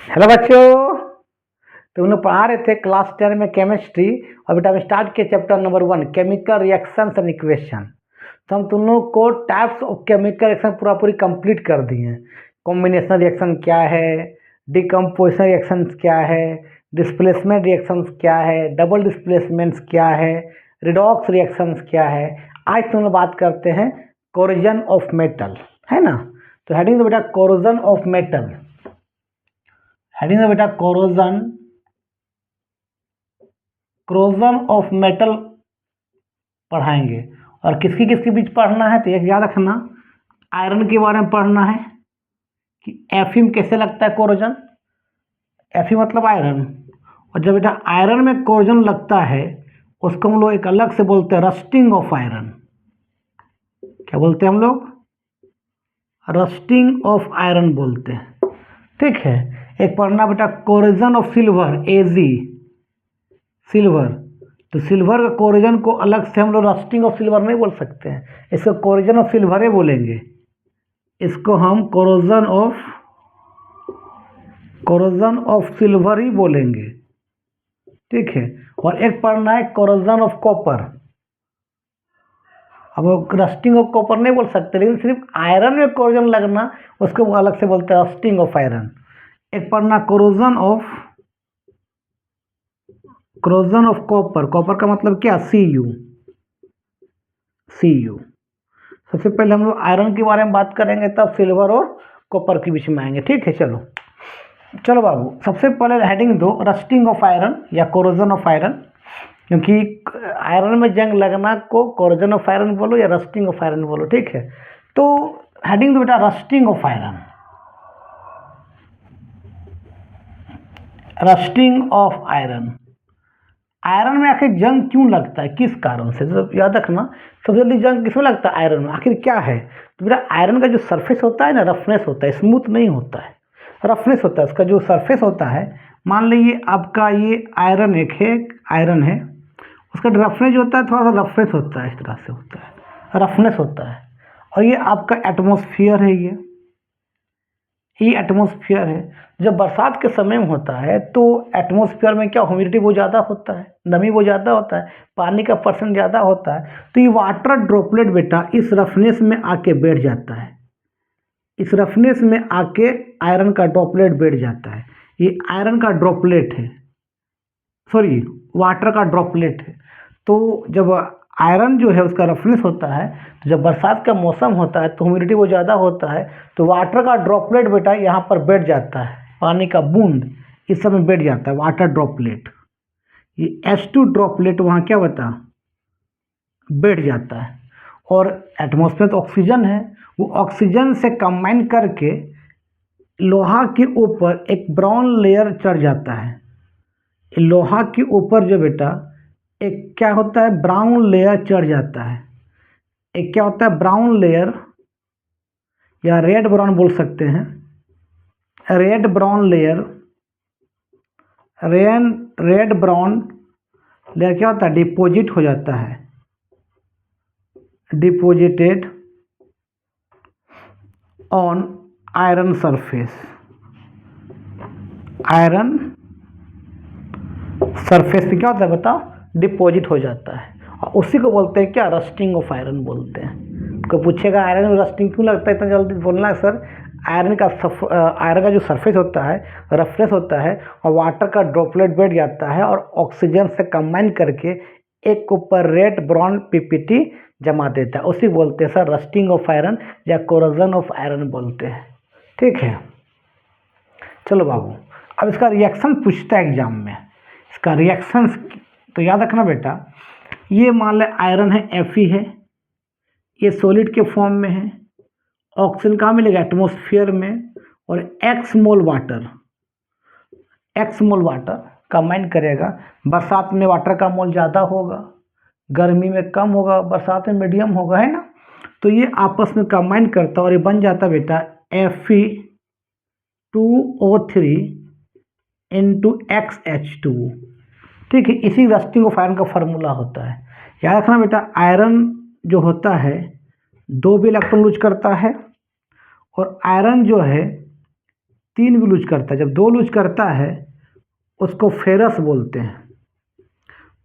Hello बच्चों। तो हम लोग पढ़ा रहे थे क्लास 10 में केमिस्ट्री। और बेटा हम स्टार्ट किए chapter number 1 chemical reactions and equation. तो हम तुम लोग को टाइप्स ऑफ केमिकल रिएक्शन पूरी कंप्लीट कर दिए हैं। कॉम्बिनेशन रिएक्शन क्या है, डिकम्पोजिशन रिएक्शंस क्या है, डिस्प्लेसमेंट रिएक्शंस क्या है, डबल डिस्प्लेसमेंट्स क्या है, रिडॉक्स रिएक्शंस क्या है। आज तुम लोग बात करते हैं कोरोजन ऑफ मेटल, है ना। तो हेडिंग तो बेटा कोरोजन ऑफ मेटल, हेडिंग है बेटा कोरोजन ऑफ मेटल पढ़ाएंगे। और किसकी किसके बीच पढ़ना है तो एक याद रखना, आयरन के बारे में पढ़ना है कि एफी में कैसे लगता है कोरोजन। एफी मतलब आयरन। और जब बेटा आयरन में कोरोजन लगता है उसको हम लोग एक अलग से बोलते हैं रस्टिंग ऑफ आयरन। क्या बोलते हैं हम लोग? रस्टिंग ऑफ आयरन बोलते हैं। ठीक है। एक पढ़ना बेटा corrosion of silver, AG silver. तो सिल्वर का कोरोजन को अलग से हम लोग रस्टिंग ऑफ सिल्वर नहीं बोल सकते हैं, इसको कोरोजन ऑफ सिल्वर ही बोलेंगे। इसको हम कोरोजन ऑफ सिल्वर ही बोलेंगे। ठीक है। और एक पढ़ना है कोरोजन ऑफ कॉपर। अब रस्टिंग ऑफ कॉपर नहीं बोल सकते, लेकिन सिर्फ आयरन में कोरोजन लगना उसको अलग से बोलते हैं रस्टिंग ऑफ आयरन। एक पढ़ना कोरोजन ऑफ कॉपर। कॉपर का मतलब क्या? सी यू। सबसे पहले हम लोग आयरन के बारे में बात करेंगे, तब सिल्वर और कॉपर के बीच में आएंगे। ठीक है, चलो चलो बाबू, सबसे पहले हेडिंग दो रस्टिंग ऑफ आयरन या कोरोजन ऑफ आयरन। क्योंकि आयरन में जंग लगना को कोरोजन ऑफ आयरन बोलो या रस्टिंग ऑफ आयरन बोलो। ठीक है। तो हेडिंग दो बेटा rusting of iron. Rusting of iron, iron में आखिर जंग क्यों लगता है, किस कारण से? तो याद रखना, सबसे जल्दी जंग किसमें लगता है? आयरन में। आखिर क्या है? तो बेटा आयरन का जो सरफेस होता है ना, रफनेस होता है, स्मूथ नहीं होता है, रफनेस होता है। उसका जो सरफेस होता है, मान लीजिए आपका ये आयरन आयरन है, उसका रफनेस जो होता है थोड़ा सा रफनेस होता है, इस तरह से होता है, रफनेस होता है। और ये आपका एटमॉस्फेयर है, ये एटमॉस्फेयर है। जब बरसात के समय में होता है तो एटमॉस्फेयर में क्या ह्यूमिडिटी बहुत ज़्यादा होता है, नमी बहुत ज़्यादा होता है, पानी का परसेंट ज़्यादा होता है। तो ये वाटर ड्रॉपलेट बेटा इस रफनेस में आके बैठ जाता है, इस रफनेस में आके आयरन का ड्रॉपलेट बैठ जाता है। ये आयरन का ड्रॉपलेट है, सॉरी वाटर का ड्रॉपलेट है। तो जब आयरन जो है उसका रफनेस होता है, तो जब बरसात का मौसम होता है तो ह्यूमिडिटी वो ज़्यादा होता है, तो वाटर का ड्रॉपलेट बेटा यहाँ पर बैठ जाता है, पानी का बूंद इस समय बैठ जाता है, वाटर ड्रॉपलेट। ये H2 ड्रॉपलेट वहाँ क्या बता बैठ जाता है। और एटमॉस्फेयर तो ऑक्सीजन है, वो ऑक्सीजन से कंबाइन करके लोहा के ऊपर एक ब्राउन लेयर चढ़ जाता है। लोहा के ऊपर जो बेटा एक क्या होता है, ब्राउन लेयर चढ़ जाता है। एक क्या होता है, ब्राउन लेयर या रेड ब्राउन बोल सकते हैं। Red brown layer, red brown layer क्या होता है, डिपोजिट हो जाता है, deposited on iron surface. Iron surface पे क्या होता है बताओ, डिपॉजिट हो जाता है। और उसी को बोलते हैं क्या, रस्टिंग ऑफ आयरन बोलते हैं। कोई पूछेगा आयरन में रस्टिंग क्यों लगता है, इतना जल्दी बोलना है सर। आयरन का जो सरफेस होता है रफनेस होता है, और वाटर का ड्रॉपलेट बैठ जाता है और ऑक्सीजन से कंबाइन करके एक ऊपर रेड ब्राउन पीपीटी जमा देता है, उसी बोलते हैं सर रस्टिंग ऑफ आयरन या कोरोजन ऑफ आयरन बोलते हैं। ठीक है, चलो बाबू, अब इसका रिएक्शन पूछता है एग्जाम में। इसका रिएक्शन तो याद रखना बेटा, ये मान ले आयरन है, Fe है, ये सॉलिड के फॉर्म में है। ऑक्सीजन कहाँ मिलेगा, एटमॉस्फेयर में। और एक्स मोल वाटर कंबाइन करेगा। बरसात में वाटर का मोल ज़्यादा होगा, गर्मी में कम होगा, बरसात में मीडियम होगा, है ना। तो ये आपस में कंबाइन करता है और ये बन जाता है बेटा Fe2O3 इंटू XH2। ठीक है, इसी रस्टिंग ऑफ आयरन का फार्मूला होता है। याद रखना बेटा, आयरन जो होता है 2 भी इलेक्ट्रॉन लूज करता है, और आयरन जो है 3 भी लूज करता है। जब 2 लूज करता है उसको फेरस बोलते हैं,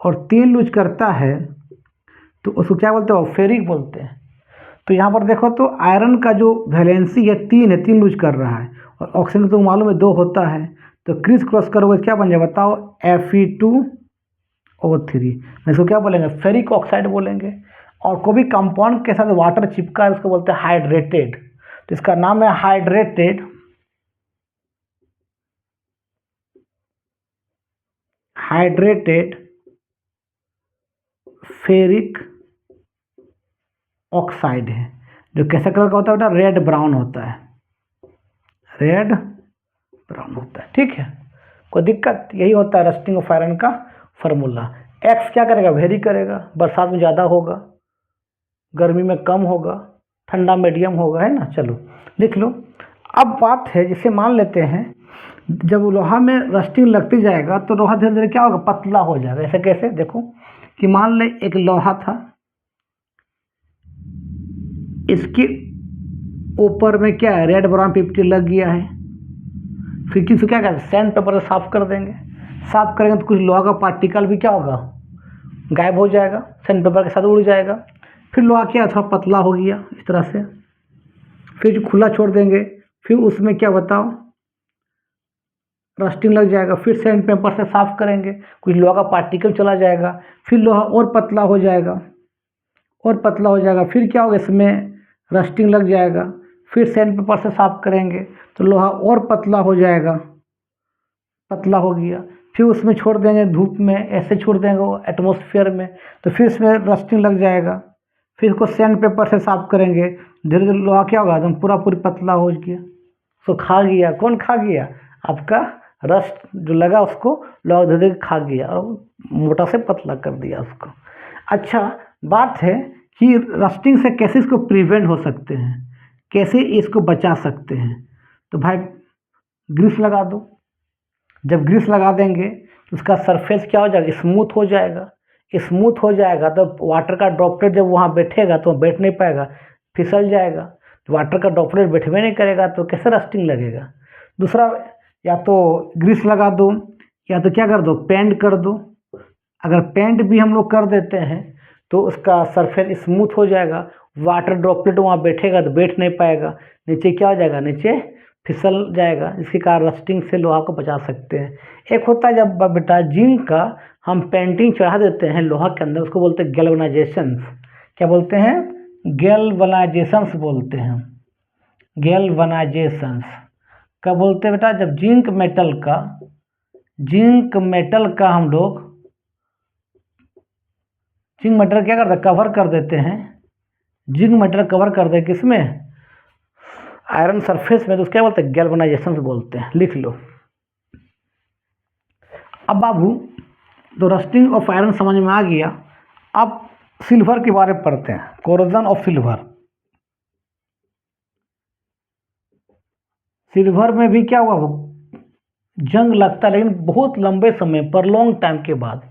और 3 लूज करता है तो उसको क्या बोलते हैं, फेरिक बोलते हैं। तो यहाँ पर देखो तो आयरन का जो वैलेंसी है 3 है, 3 लूज कर रहा है, और ऑक्सीजन तो मालूम है 2 होता है। तो क्रिस क्रॉस करोगे क्या बन जाए बताओ, Fe2O3। मैं इसको क्या बोलेंगे, फेरिक ऑक्साइड बोलेंगे। और कोई भी कंपाउंड के साथ वाटर चिपका है उसको बोलते हैं हाइड्रेटेड। तो इसका नाम है हाइड्रेटेड फेरिक ऑक्साइड है, जो कैसा कलर का होता है बेटा, रेड ब्राउन होता है, रेड ब्राउन होता है। ठीक है, कोई दिक्कत, यही होता है रस्टिंग ऑफ आयरन का फार्मूला। एक्स क्या करेगा, वेरी करेगा, बरसात में ज़्यादा होगा, गर्मी में कम होगा, ठंडा मीडियम होगा, है ना। चलो लिख लो। अब बात है, जिसे मान लेते हैं जब लोहा में रस्टिंग लगती जाएगा तो लोहा धीरे धीरे क्या होगा, पतला हो जाएगा। ऐसे कैसे, देखो कि मान ले एक लोहा था, इसके ऊपर में क्या है, रेड ब्राउन पिप्टी लग गया है। फिर किसी क्या करें, सैंड पेपर से साफ कर देंगे। साफ करेंगे तो कुछ लोहा का पार्टिकल भी क्या होगा, गायब हो जाएगा, सैंड पेपर के साथ उड़ जाएगा। फिर लोहा क्या थोड़ा पतला हो गया इस तरह से, फिर जो खुला छोड़ देंगे, फिर उसमें क्या बताओ, रस्टिंग लग जाएगा। फिर सैंड पेपर से साफ करेंगे, कुछ लोहा का पार्टिकल चला जाएगा, फिर लोहा और पतला हो जाएगा, और पतला हो जाएगा। फिर क्या होगा, इसमें रस्टिंग लग जाएगा। फिर सैंड पेपर से साफ करेंगे तो लोहा और पतला हो जाएगा, पतला हो गया। फिर उसमें छोड़ देंगे धूप में, ऐसे छोड़ देंगे वो एटमॉस्फेयर में, तो फिर इसमें रस्टिंग लग जाएगा। फिर इसको सैंड पेपर से साफ करेंगे, धीरे धीरे लोहा क्या होगा, एकदम पूरा पूरी पतला हो गया। तो खा गया, कौन खा गया, आपका रस्ट जो लगा उसको लोहा धीरे धीरे खा गया और मोटा से पतला कर दिया उसको। अच्छा बात है कि रस्टिंग से कैसे इसको प्रिवेंट हो सकते हैं, कैसे इसको बचा सकते हैं। तो भाई ग्रीस लगा दो। जब ग्रीस लगा देंगे तो उसका सरफेस क्या हो जाएगा, स्मूथ हो जाएगा। स्मूथ हो जाएगा तो वाटर का ड्रॉपलेट जब वहाँ बैठेगा तो बैठ नहीं पाएगा, फिसल जाएगा। तो वाटर का ड्रॉपलेट बैठवे नहीं करेगा तो कैसे रस्टिंग लगेगा। दूसरा, या तो ग्रीस लगा दो, या तो क्या कर दो, पेंट कर दो। अगर पेंट भी हम लोग कर देते हैं तो उसका सरफेस स्मूथ हो जाएगा, वाटर ड्रॉपलेट वहाँ बैठेगा तो बैठ नहीं पाएगा, नीचे क्या हो जाएगा, नीचे फिसल जाएगा, जिसके कारण रस्टिंग से लोहा को बचा सकते हैं। एक होता है जब बेटा जिंक का हम पेंटिंग चढ़ा देते हैं लोहा के अंदर, उसको बोलते हैं गैल्वेनाइजेशंस। क्या बोलते हैं, गैल्वेनाइजेशंस बोलते हैं, गैल्वेनाइजेशंस। कब बोलते हैं बेटा, जब जिंक मेटल का हम लोग जिंक मेटल क्या करते हैं, कवर कर देते हैं, जिंक मेटल कवर कर दे किसमें, आयरन सरफेस में, तो उसके बोलते हैं गैल्वेनाइजेशन बोलते हैं। लिख लो। अब बाबू तो रस्टिंग ऑफ आयरन समझ में आ गया। अब सिल्वर के बारे में पढ़ते हैं, कोरोजन ऑफ सिल्वर। सिल्वर में भी क्या हुआ, जंग लगता है लेकिन बहुत लंबे समय पर, लॉन्ग टाइम के बाद।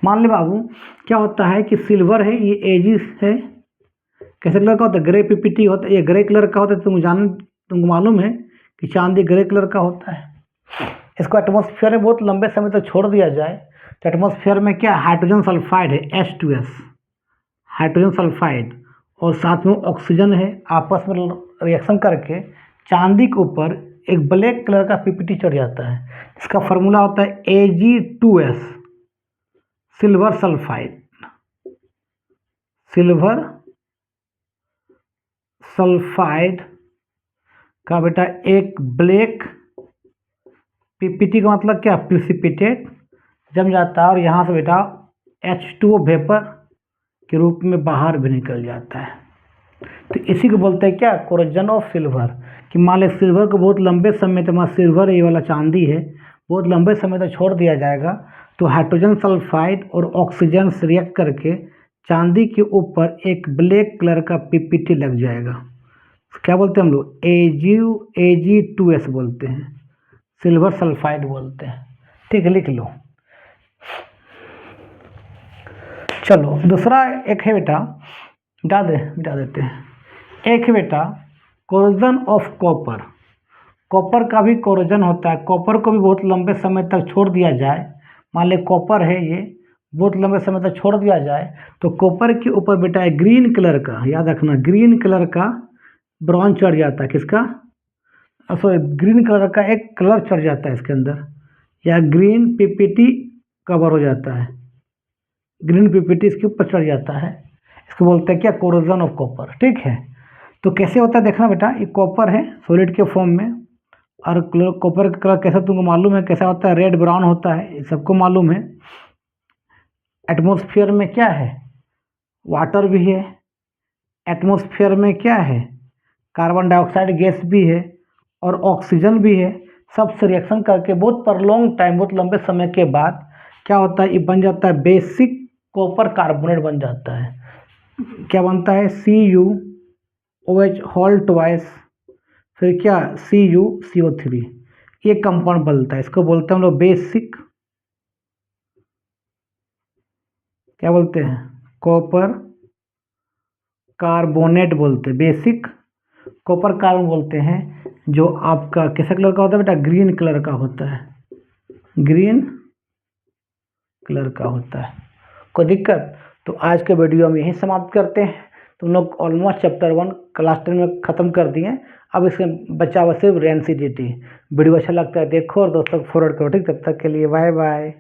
मान ले बाबू क्या होता है कि सिल्वर है, ये एजिस है, कैसे कलर का होता है, ग्रे पीपीटी होता है, ये ग्रे कलर का होता है। तुमको मालूम है कि चांदी ग्रे कलर का होता है। इसको एटमॉस्फेयर में बहुत लंबे समय तक छोड़ दिया जाए तो एटमॉस्फेयर में क्या हाइड्रोजन सल्फाइड है, H2S, हाइड्रोजन सल्फाइड, और साथ में ऑक्सीजन है, आपस में रिएक्शन करके चांदी के ऊपर एक ब्लैक कलर का पीपीटी चढ़ जाता है। इसका फार्मूला होता है Ag2S, silver sulphide, silver sulphide का बेटा एक ब्लैक पीपीटी का मतलब क्या, प्रिसिपिटेट, जम जाता है और यहाँ से बेटा H2O वेपर के रूप में बाहर भी निकल जाता है। तो इसी को बोलते हैं क्या, कोरोजन ऑफ सिल्वर। कि मान लें सिल्वर को बहुत लंबे समय तक, सिल्वर ये वाला चांदी है, बहुत लंबे समय तक छोड़ दिया जाएगा तो हाइड्रोजन सल्फाइड और ऑक्सीजन से रिएक्ट करके चांदी के ऊपर एक ब्लैक कलर का पीपीटी लग जाएगा। क्या बोलते हैं हम लोग, Ag2S बोलते हैं, सिल्वर सल्फाइड बोलते हैं। ठीक है, लिख लो। चलो दूसरा एक है बेटा, मिटा देते हैं। एक है बेटा कोरोजन ऑफ कॉपर। कॉपर का भी कोरोजन होता है, कॉपर को भी बहुत लंबे समय तक छोड़ दिया जाए, मान ले कॉपर है ये, बहुत लंबे समय तक छोड़ दिया जाए तो कॉपर के ऊपर बेटा है ग्रीन कलर का, याद रखना ग्रीन कलर का ब्रॉन्ज चढ़ जाता है, किसका, सॉरी ग्रीन कलर का एक कलर चढ़ जाता है इसके अंदर, या ग्रीन पीपीटी कवर हो जाता है, ग्रीन पीपीटी इसके ऊपर चढ़ जाता है, इसको बोलते हैं क्या, कोरोजन ऑफ कॉपर। ठीक है, तो कैसे होता है देखना बेटा, ये कॉपर है सॉलिड के फॉर्म में, और कॉपर का कलर कैसा तुमको मालूम है, कैसा होता है, रेड ब्राउन होता है, ये सबको मालूम है। एटमॉस्फेयर में क्या है, वाटर भी है, एटमॉस्फेयर में क्या है, कार्बन डाइऑक्साइड गैस भी है और ऑक्सीजन भी है, सबसे रिएक्शन करके बहुत पर लॉन्ग टाइम, बहुत लंबे समय के बाद क्या होता है, ये बन जाता है बेसिक कॉपर कार्बोनेट बन जाता है। क्या बनता है, CuOH होल ट्वाइस, फिर क्या CuCO3, ये कंपाउंड बनता है, इसको बोलते हैं हम लोग बेसिक, क्या बोलते हैं, कॉपर कार्बोनेट बोलते हैं, बेसिक कॉपर कार्बन बोलते हैं, जो आपका कैसा कलर का होता है बेटा, ग्रीन कलर का होता है, ग्रीन कलर का होता है। कोई दिक्कत, तो आज के वीडियो हम यहीं समाप्त करते हैं। तुम लोग ऑलमोस्ट चैप्टर 1 क्लास 10 में ख़त्म कर दिए, अब इसके बचा हुआ सिर्फ रेंसिडिटी। वीडियो अच्छा लगता है देखो और दोस्तों को फॉरवर्ड करो। ठीक, तब तक के लिए बाय बाय।